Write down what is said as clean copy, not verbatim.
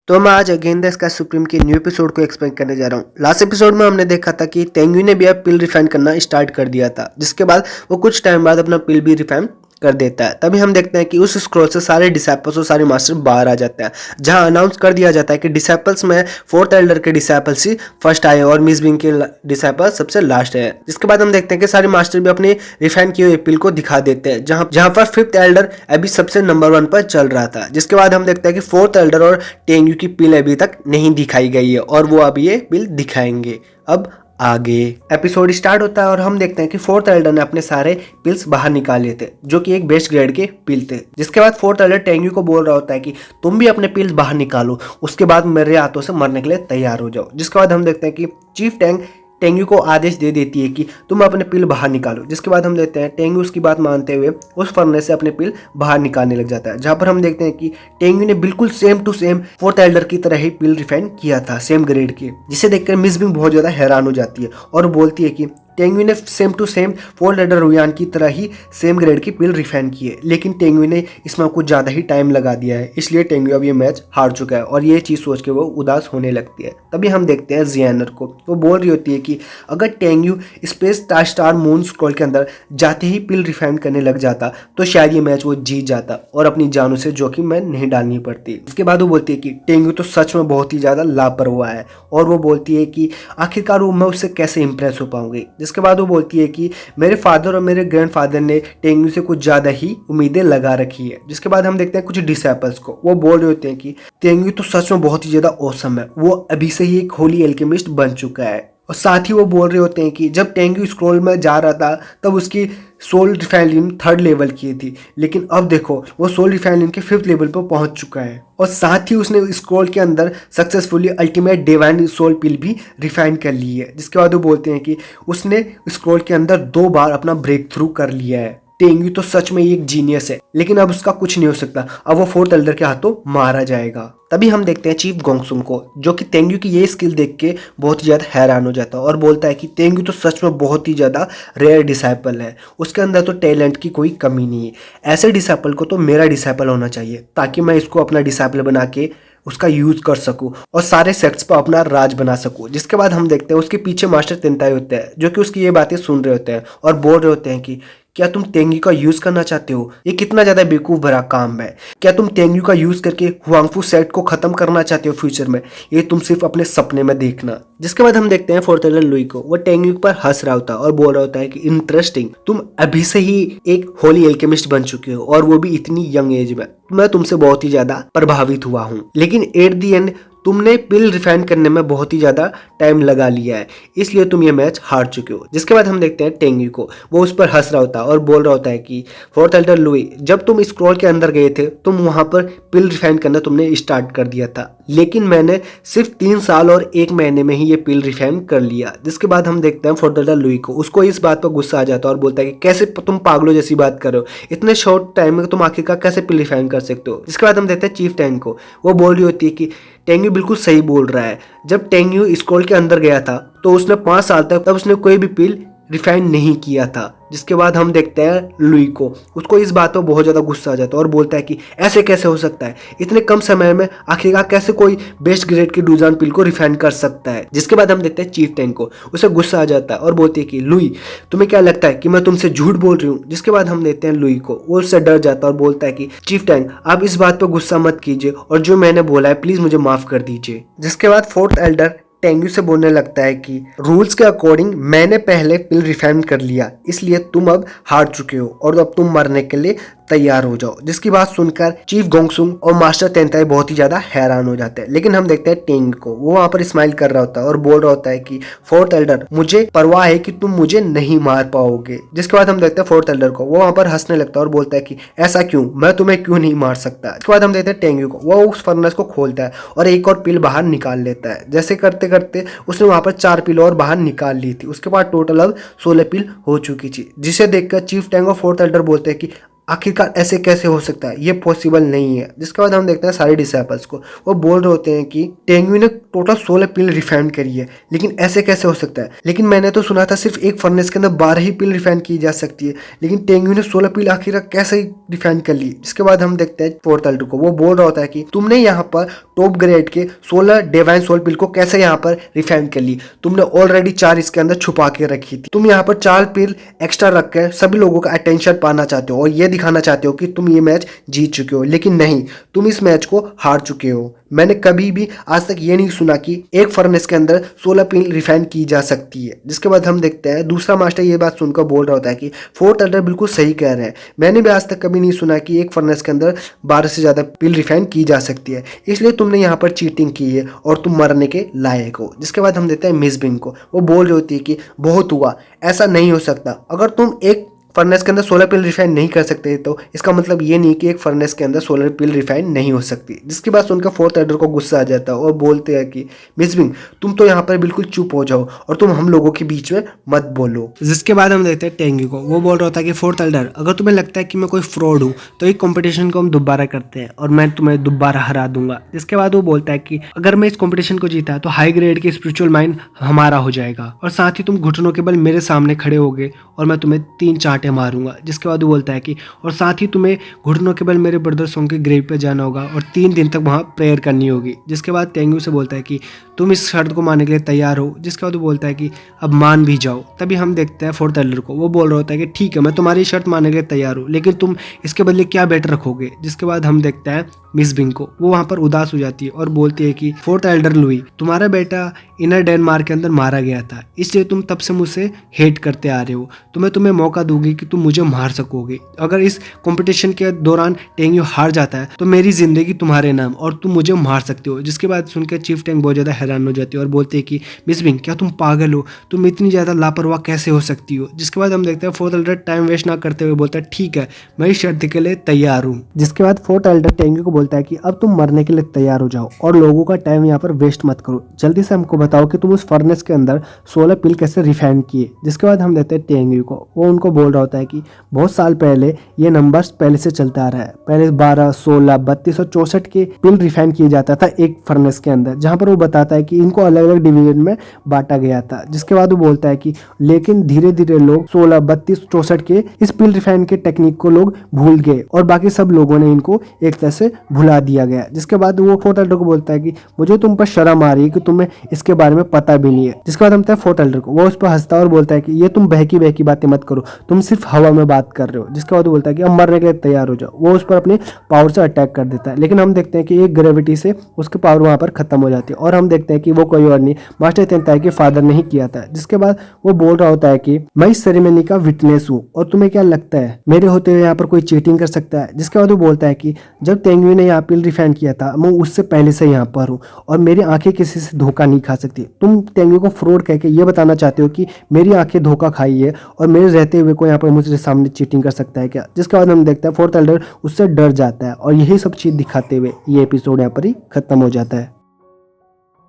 तो मैं आज अगेन द स्काई सुप्रीम के न्यू एपिसोड को एक्सप्लेन करने जा रहा हूँ। लास्ट एपिसोड में हमने देखा था कि तेंगुई ने भी अब पिल रिफाइन करना स्टार्ट कर दिया था, जिसके बाद वो कुछ टाइम बाद अपना पिल भी रिफाइन कर देता है। तभी हम देखते हैं कि उस स्क्रॉल से सारे डिसाइपल्स और सारे मास्टर बाहर आ जाते हैं, जहां अनाउंस कर दिया जाता है कि डिसाइपल्स में फोर्थ एल्डर के डिसाइपल्स ही फर्स्ट आए और मिस बिंग के डिसाइपल सबसे लास्ट है। जिसके बाद हम देखते हैं कि सारे मास्टर भी अपने रिफाइन किए हुए पिल को दिखा देते हैं, जहां पर फिफ्थ एल्डर अभी सबसे नंबर 1 पर चल रहा था। जिसके बाद हम देखते हैं कि फोर्थ एल्डर और टेंगू की पिल अभी तक नहीं दिखाई गई है और वो अब ये पिल दिखाएंगे। अब आगे एपिसोड स्टार्ट होता है और हम देखते हैं कि फोर्थ एल्डर ने अपने सारे पिल्स बाहर निकाले थे, जो कि एक बेस्ट ग्रेड के पिल थे। जिसके बाद फोर्थ एल्डर टेंगू को बोल रहा होता है कि तुम भी अपने पिल्स बाहर निकालो, उसके बाद मेरे हाथों से मरने के लिए तैयार हो जाओ। जिसके बाद हम देखते हैं कि चीफ टैंग टेंगू को आदेश दे देती है कि तुम अपने पिल बाहर निकालो। जिसके बाद हम देखते हैं टेंगू उसकी बात मानते हुए उस फर्नेस से अपने पिल बाहर निकालने लग जाता है, जहां पर हम देखते हैं कि टेंगू ने बिल्कुल same to same fourth elder की तरह ही पिल रिफाइन किया था, सेम ग्रेड की। जिसे देखकर मिस बिंग बहुत ज्यादा हैरान हो जाती है और बोलती है कि टेंगुई ने same to same fourth elder रुयान की तरह ही सेम ग्रेड की पिल रिफाइन की है, लेकिन टेंगुई ने इसमें कुछ ज़्यादा ही टाइम लगा दिया है, इसलिए टेंगुई अब ये मैच हार चुका है और ये चीज़ सोच के वो उदास होने लगती है। तभी हम देखते हैं जियानर को, वो बोल रही होती है कि अगर टेंगुई स्पेस स्टार मून स्क्रॉल के अंदर जाते ही पिल रिफाइन करने लग जाता तो शायद ये मैच वो जीत जाता और अपनी जानों से जोखिम में नहीं डालनी पड़ती। इसके बाद वो बोलती है कि टेंगुई तो सच में बहुत ही ज़्यादा लापरवाह है और वो बोलती है कि आखिरकार वो मैं उससे कैसे इंप्रेस हो पाऊंगी। जिसके बाद वो बोलती है कि मेरे फादर और मेरे ग्रैंडफादर ने टेंगू से कुछ ज्यादा ही उम्मीदें लगा रखी है। जिसके बाद हम देखते हैं कुछ डिसाइपल्स को, वो बोल रहे होते हैं कि टेंगू तो सच में बहुत ही ज्यादा औसम है, वो अभी से ही एक होली एल्केमिस्ट बन चुका है। और साथ ही वो बोल रहे होते हैं कि जब टेंगू स्क्रॉल में जा रहा था तब उसकी सोल रिफाइनिंग 3rd लेवल की थी, लेकिन अब देखो वो सोल रिफाइनिंग के 5th लेवल पर पहुंच चुका है। और साथ ही उसने स्क्रॉल के अंदर सक्सेसफुली अल्टीमेट डिवाइन सोल पिल भी रिफाइन कर ली है। जिसके बाद वो बोलते हैं कि उसने स्क्रॉल के अंदर 2 बार अपना ब्रेक थ्रू कर लिया है। टेंगू तो सच में एक जीनियस है, लेकिन अब उसका कुछ नहीं हो सकता, अब वो फोर्थ एल्डर के हाथों मारा जाएगा। तभी हम देखते हैं चीफ गोंगसुंग को, जो कि टेंगू की ये स्किल देख के बहुत ही ज्यादा हैरान हो जाता है और बोलता है कि टेंगू तो सच में बहुत ही ज्यादा रेयर डिसाइपल है, उसके अंदर तो टैलेंट की कोई कमी नहीं है। ऐसे डिसाइपल को तो मेरा डिसाइपल होना चाहिए, ताकि मैं इसको अपना डिसाइपल बना के उसका यूज कर सकूं और सारे सेक्ट्स पर अपना राज बना सकूं। जिसके बाद हम देखते हैं उसके पीछे मास्टर तेंताई होते हैं, जो कि उसकी ये बातें सुन रहे होते हैं और बोल रहे होते हैं कि क्या तुम टेंगू का यूज करना चाहते हो? ये कितना ज्यादा बेवकूफ भरा काम है। क्या तुम टेंगू का यूज करके हुआंगफू सेट को खत्म करना चाहते हो फ्यूचर में? ये तुम सिर्फ अपने सपने में देखना। जिसके बाद हम देखते हैं फोर्थ एल्डर लुई को, वो टेंगू पर हंस रहा होता है और बोल रहा होता है कि इंटरेस्टिंग, तुम अभी से ही एक होली एल्केमिस्ट बन चुके हो और वो भी इतनी यंग एज में। मैं तुमसे बहुत ही ज्यादा प्रभावित हुआ हूँ, लेकिन एट दी एंड तुमने पिल रिफाइन करने में बहुत ही ज्यादा टाइम लगा लिया है, इसलिए तुम ये मैच हार चुके हो। जिसके बाद हम देखते हैं टेंगू को, वो उस पर हंस रहा होता है और बोल रहा होता है कि फोर्थ एल्डर लुई, जब तुम स्क्रॉल के अंदर गए थे तुम वहां पर पिल रिफाइन करना तुमने स्टार्ट कर दिया था, लेकिन मैंने सिर्फ 3 साल और 1 महीने में ही ये पिल रिफाइन कर लिया। जिसके बाद हम देखते हैं फोर्थ एल्डर लुई को, उसको इस बात पर गुस्सा आ जाता है और बोलता है कि कैसे तुम पागलों जैसी बात कर रहे हो, इतने शॉर्ट टाइम में तुम आखिरकार कैसे पिल रिफाइन कर सकते हो। जिसके बाद हम देखते हैं चीफ टैंग को, वो बोल रही होती है कि टेंगू बिल्कुल सही बोल रहा है, जब टेंगू स्क्रॉल के अंदर गया था तो उसने 5 साल तक तब उसने कोई भी पिल रिफाइन नहीं किया था। जिसके बाद हम देखते हैं लुई को, उसको इस बात पर बहुत ज़्यादा गुस्सा आ जाता है और बोलता है कि ऐसे कैसे हो सकता है, इतने कम समय में आखिरकार कैसे कोई बेस्ट ग्रेड की डूजान पिल को रिफाइन कर सकता है। जिसके बाद हम देखते हैं चीफ टैंग को, उसे गुस्सा आ जाता है और बोलती है कि लुई, तुम्हें क्या लगता है कि मैं तुमसे झूठ बोल रही हूँ? जिसके बाद हम देखते हैं लुई को, वो उससे डर जाता है और बोलता है कि चीफ टैंग, आप इस बात पर गुस्सा मत कीजिए और जो मैंने बोला है प्लीज मुझे माफ कर दीजिए। जिसके बाद फोर्थ एल्डर टेंगू से बोलने लगता है कि रूल्स के अकॉर्डिंग मैंने पहले पिल रिफाइन कर लिया, इसलिए तुम अब हार चुके हो और अब तुम मरने के लिए तैयार हो जाओ। जिसकी बात सुनकर चीफ गोंगसुंग और मास्टर तेंताई बहुत ही ज्यादा हैरान हो जाते हैं, लेकिन हम देखते हैं टेंग को, वो वहां पर स्माइल कर रहा होता है और बोल रहा होता है कि फोर्थ एल्डर, मुझे परवाह है कि तुम मुझे नहीं मार पाओगे। जिसके बाद हम देखते हैं फोर्थ एल्डर को, वो वहां पर हंसने लगता है और बोलता है कि ऐसा क्यों, मैं तुम्हें क्यों नहीं मार सकता। इसके बाद हम देखते हैं टेंगू को, वो उस फर्नेस को खोलता है और एक और पिल बाहर निकाल लेता है। जैसे करते करते उसने वहां पर 4 पिल और बाहर निकाल ली थी। उसके बाद टोटल अब 16 पिल हो चुकी थी, जिसे देखकर चीफ टैंग और फोर्थ एल्डर बोलते हैं कि आखिरकार ऐसे कैसे हो सकता है, ये पॉसिबल नहीं है। जिसके बाद हम देखते हैं सारे डिसाइपल्स को, वो बोल रहे होते हैं कि टेंगुइन ने टोटल 16 पिल रिफाइन करी है, लेकिन ऐसे कैसे हो सकता है। लेकिन मैंने तो सुना था सिर्फ एक फर्नेस के अंदर 12 ही पिल रिफाइन की जा सकती है, लेकिन टेंगुइन ने 16 पिल आखिर कैसे रिफाइन कर ली। जिसके बाद हम देखते हैं फोर्थ एल्डर को, वो बोल रहा होता है कि तुमने यहाँ पर टॉप ग्रेड के 16 डिवाइन सोल पिल को कैसे यहाँ पर रिफाइन कर ली, तुमने ऑलरेडी 4 इसके अंदर छुपा के रखी थी। तुम यहाँ पर 4 पिल एक्स्ट्रा रख कर सभी लोगों का अटेंशन पाना चाहते हो और ये दिखाना चाहते हो कि तुम ये मैच जीत चुके हो, लेकिन नहीं, तुम इस मैच को हार चुके हो। मैंने कभी भी आज तक ये नहीं सुना कि एक फर्नेस के अंदर 16 पिल रिफाइन की जा सकती है। जिसके बाद हम देखते हैं दूसरा मास्टर ये बात सुनकर बोल रहा होता है कि फोर्थ एल्डर बिल्कुल सही कह रहे हैं, मैंने भी आज तक कभी नहीं सुना कि एक फर्नेस के अंदर 12 से ज़्यादा पिल रिफाइन की जा सकती है, इसलिए तुमने यहाँ पर चीटिंग की है और तुम मरने के लायक हो। जिसके बाद हम देते हैं मिस बिंग को, वो बोल रही होती है कि बहुत हुआ, ऐसा नहीं हो सकता। अगर तुम एक फर्नेस के अंदर 16 पिल रिफाइन नहीं कर सकते तो इसका मतलब ये नहीं कि एक फर्नेस के अंदर 16 पिल रिफाइन नहीं हो सकती। जिसके बाद सुनकर फोर्थ एल्डर को गुस्सा आ जाता है और बोलते हैं कि मिस बिंग तुम तो यहाँ पर बिल्कुल चुप हो जाओ और तुम हम लोगों के बीच में मत बोलो। जिसके बाद हम देखते हैं टेंगी को, वो बोल रहा होता है कि फोर्थ एल्डर अगर तुम्हें लगता है कि मैं कोई फ्रॉड हूँ तो एक कॉम्पिटिशन को हम दोबारा करते हैं और मैं तुम्हें दोबारा हरा दूंगा। जिसके बाद वो बोलता है कि अगर मैं इस कॉम्पिटिशन को जीता तो हाई ग्रेड की स्पिरिचुअल माइंड हमारा हो जाएगा और साथ ही तुम घुटनों के बल मेरे सामने खड़े होगे और मैं तुम्हें 3 चांटे मारूंगा। जिसके बाद वो बोलता है कि और साथ ही तुम्हें घुटनों के बल मेरे ब्रदर सॉन्ग के ग्रेव पे जाना होगा और 3 दिन तक वहाँ प्रेयर करनी होगी। जिसके बाद टेंगू से बोलता है कि तुम इस शर्त को मानने के लिए तैयार हो। जिसके बाद वो बोलता है कि अब मान भी जाओ। तभी हम देखते हैं फोर्थ एल्डर को, वो बोल रहा होता है कि ठीक है मैं तुम्हारी शर्त मानने के लिए तैयार हूँ, लेकिन तुम इसके बदले क्या बेट रखोगे। जिसके बाद हम देखते हैं मिस बिंग को, वो वहाँ पर उदास हो जाती है और बोलती है कि फोर्थ एल्डर लुई तुम्हारा बेटा इनर डेनमार्क के अंदर मारा गया था, इसलिए तुम तब से मुझसे हेट करते आ रहे हो, तो मैं तुम्हें मौका दूंगी कि तुम मुझे मार सकोगे। अगर इस कंपटीशन के दौरान टेंग्यू हार जाता है तो मेरी जिंदगी तुम्हारे नाम और तुम मुझे मार सकते हो। जिसके बाद सुनकर चीफ टेंग बहुत ज़्यादा हैरान हो जाती है और बोलते हैं कि मिस बिंग क्या तुम पागल हो, तुम इतनी ज़्यादा लापरवाह कैसे हो सकती हो। जिसके बाद हम देखते हैं फोर्थ एल्डर टाइम वेस्ट ना करते हुए बोलता है ठीक है मैं इस शर्त के लिए तैयार हूँ। जिसके बाद फोर्थ एल्डर टेंग्यू को बोलता है कि अब तुम मरने के लिए तैयार हो जाओ और लोगों का टाइम यहाँ पर वेस्ट मत करो, जल्दी से हमको बताओ कि तुम उस फर्नेस के अंदर 16 पिल कैसे रिफाइन किए। जिसके बाद हम देखते हैं टेंग्यू को, वो उनको बोल रहा होता है कि बहुत साल पहले ये नंबर्स पहले से चलता आ रहा है, पहले 12, 16, 32 और 64 के पिल रिफाइन किए जाता था एक फर्नेस के अंदर, जहाँ पर वो बताता है कि इनको अलग अलग डिवीजन में बांटा गया था। जिसके बाद वो बोलता है कि लेकिन धीरे धीरे लोग 16, 32, 64 के इस पिल रिफाइन के टेक्निक को लोग भूल गए और बाकी सब लोगों ने इनको एक तरह से भुला दिया गया। जिसके बाद वो फोर्थ एल्डर को बोलता है कि मुझे तुम पर शर्म आ रही है कि तुम्हें इसके बारे में पता भी नहीं है। जिसके बाद हम फोर्थ एल्डर को, वो उस पर हंसता है और बोलता है कि ये तुम बहकी बहकी बातें मत करो, तुम सिर्फ हवा में बात कर रहे हो। जिसके बाद वो बोलता है कि अब मरने के लिए तैयार हो जाओ। वो उस पर अपनी पावर से अटैक कर देता है, लेकिन हम देखते हैं कि एक ग्रेविटी से उसकी पावर वहां पर खत्म हो जाती है और हम देखते हैं कि वो कोई और नहीं मास्टर तेंताई के फादर ने ही किया था। जिसके बाद वो बोल रहा होता है कि मैं इस सेरेमनी का विटनेस हूँ और तुम्हें क्या लगता है मेरे होते हुए यहाँ पर कोई चीटिंग कर सकता है। जिसके बाद वो बोलता है कि जब तेंगुई ने यहाँ पिल रिफाइन किया था मैं उससे पहले से यहाँ पर हूँ और मेरी आंखें किसी से धोखा नहीं खा सकती। तुम तेंगुई को फ्रॉड कह के ये बताना चाहते हो कि मेरी आंखें धोखा खाई है और मेरे रहते हुए कोई यहाँ पर मुझे सामने चीटिंग कर सकता है क्या। जिसके बाद हम देखते हैं फोर्थ एल्डर उससे डर जाता है और यही सब चीज़ दिखाते हुए ये एपिसोड यहाँ पर ही खत्म हो जाता है।